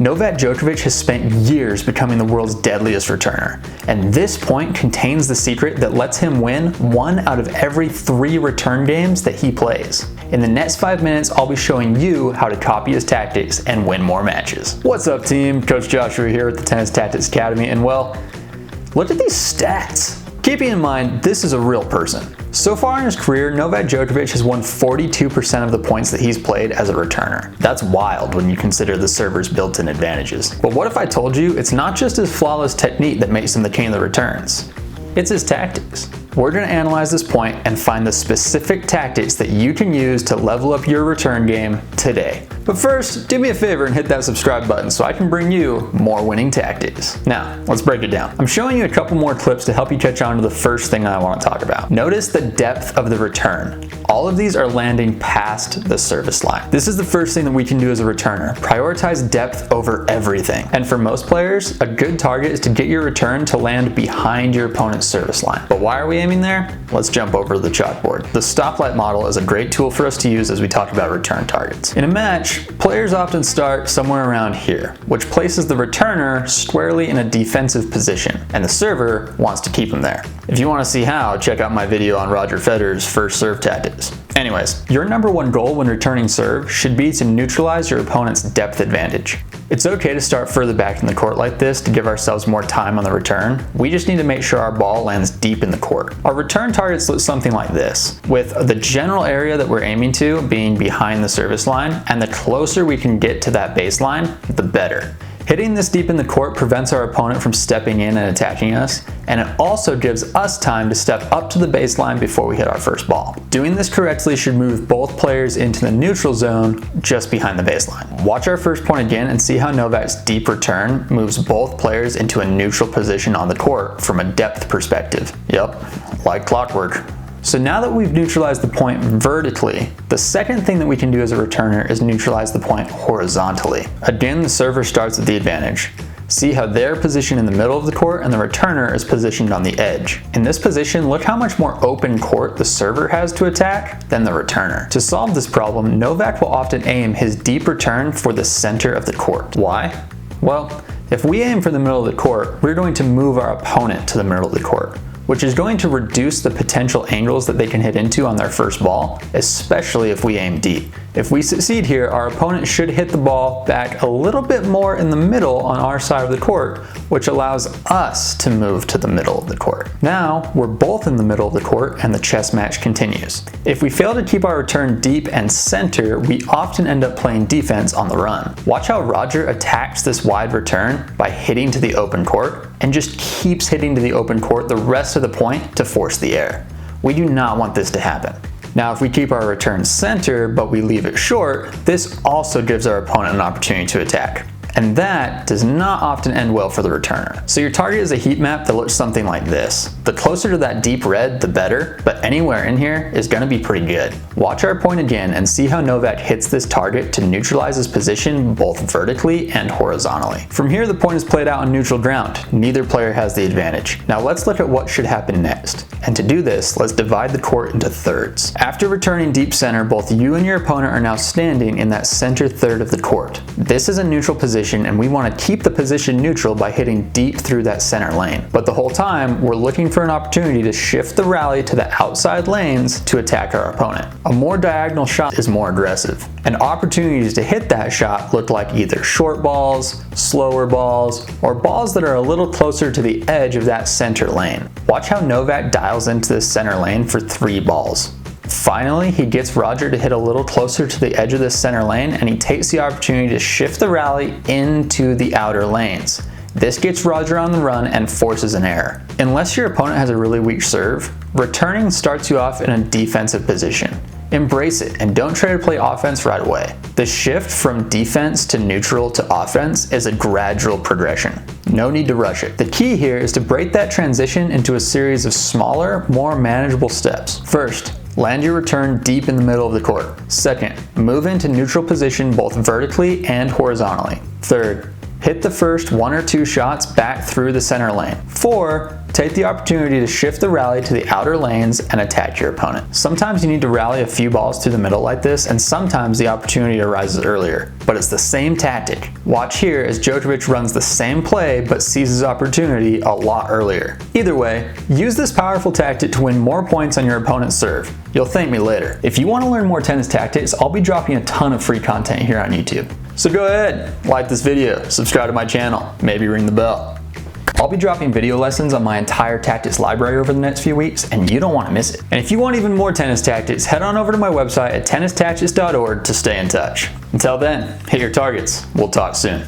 Novak Djokovic has spent years becoming the world's deadliest returner, and this point contains the secret that lets him win 1 out of every 3 return games that he plays. In the next 5 minutes, I'll be showing you how to copy his tactics and win more matches. What's up, team? Coach Joshua here at the Tennis Tactics Academy, and well, look at these stats. Keeping in mind, this is a real person. So far in his career, Novak Djokovic has won 42% of the points that he's played as a returner. That's wild when you consider the server's built-in advantages. But what if I told you it's not just his flawless technique that makes him the king of the returns? It's his tactics. We're going to analyze this point and find the specific tactics that you can use to level up your return game today. But first, do me a favor and hit that subscribe button so I can bring you more winning tactics. Now, let's break it down. I'm showing you a couple more clips to help you catch on to the first thing I want to talk about. Notice the depth of the return. All of these are landing past the service line. This is the first thing that we can do as a returner. Prioritize depth over everything. And for most players, a good target is to get your return to land behind your opponent's service line. But why are we aiming there? Let's jump over to the chalkboard. The stoplight model is a great tool for us to use as we talk about return targets. In a match, players often start somewhere around here, which places the returner squarely in a defensive position, and the server wants to keep him there. If you want to see how, check out my video on Roger Federer's first serve tactics. Anyways, your number one goal when returning serve should be to neutralize your opponent's depth advantage. It's okay to start further back in the court like this to give ourselves more time on the return. We just need to make sure our ball lands deep in the court. Our return targets look something like this, with the general area that we're aiming to being behind the service line, and the closer we can get to that baseline, the better. Hitting this deep in the court prevents our opponent from stepping in and attacking us, and it also gives us time to step up to the baseline before we hit our first ball. Doing this correctly should move both players into the neutral zone just behind the baseline. Watch our first point again and see how Novak's deep return moves both players into a neutral position on the court from a depth perspective. Yep, like clockwork. So now that we've neutralized the point vertically, the second thing that we can do as a returner is neutralize the point horizontally. Again, the server starts with the advantage. See how they're positioned in the middle of the court and the returner is positioned on the edge. In this position, look how much more open court the server has to attack than the returner. To solve this problem, Novak will often aim his deep return for the center of the court. Why? Well, if we aim for the middle of the court, we're going to move our opponent to the middle of the court, which is going to reduce the potential angles that they can hit into on their first ball, especially if we aim deep. If we succeed here, our opponent should hit the ball back a little bit more in the middle on our side of the court, which allows us to move to the middle of the court. Now, we're both in the middle of the court and the chess match continues. If we fail to keep our return deep and center, we often end up playing defense on the run. Watch how Roger attacks this wide return by hitting to the open court and just keeps hitting to the open court the rest of the point to force the error. We do not want this to happen. Now, if we keep our return center, but we leave it short, this also gives our opponent an opportunity to attack. And that does not often end well for the returner. So your target is a heat map that looks something like this. The closer to that deep red, the better, but anywhere in here is gonna be pretty good. Watch our point again and see how Novak hits this target to neutralize his position both vertically and horizontally. From here, the point is played out on neutral ground. Neither player has the advantage. Now let's look at what should happen next. And to do this, let's divide the court into thirds. After returning deep center, both you and your opponent are now standing in that center third of the court. This is a neutral position, and we want to keep the position neutral by hitting deep through that center lane. But the whole time, we're looking for an opportunity to shift the rally to the outside lanes to attack our opponent. A more diagonal shot is more aggressive, and opportunities to hit that shot look like either short balls, slower balls, or balls that are a little closer to the edge of that center lane. Watch how Novak dials into this center lane for 3 balls. Finally, he gets Roger to hit a little closer to the edge of this center lane, and he takes the opportunity to shift the rally into the outer lanes. This gets Roger on the run and forces an error. Unless your opponent has a really weak serve, returning starts you off in a defensive position. Embrace it and don't try to play offense right away. The shift from defense to neutral to offense is a gradual progression. No need to rush it. The key here is to break that transition into a series of smaller, more manageable steps. First, land your return deep in the middle of the court. Second, move into neutral position both vertically and horizontally. Third, hit the first 1 or 2 shots back through the center lane. 4, take the opportunity to shift the rally to the outer lanes and attack your opponent. Sometimes you need to rally a few balls to the middle like this, and sometimes the opportunity arises earlier. But it's the same tactic. Watch here as Djokovic runs the same play but seizes opportunity a lot earlier. Either way, use this powerful tactic to win more points on your opponent's serve. You'll thank me later. If you want to learn more tennis tactics, I'll be dropping a ton of free content here on YouTube. So go ahead, like this video, subscribe to my channel, maybe ring the bell. I'll be dropping video lessons on my entire tactics library over the next few weeks, and you don't want to miss it. And if you want even more tennis tactics, head on over to my website at tennistactics.org to stay in touch. Until then, hit your targets. We'll talk soon.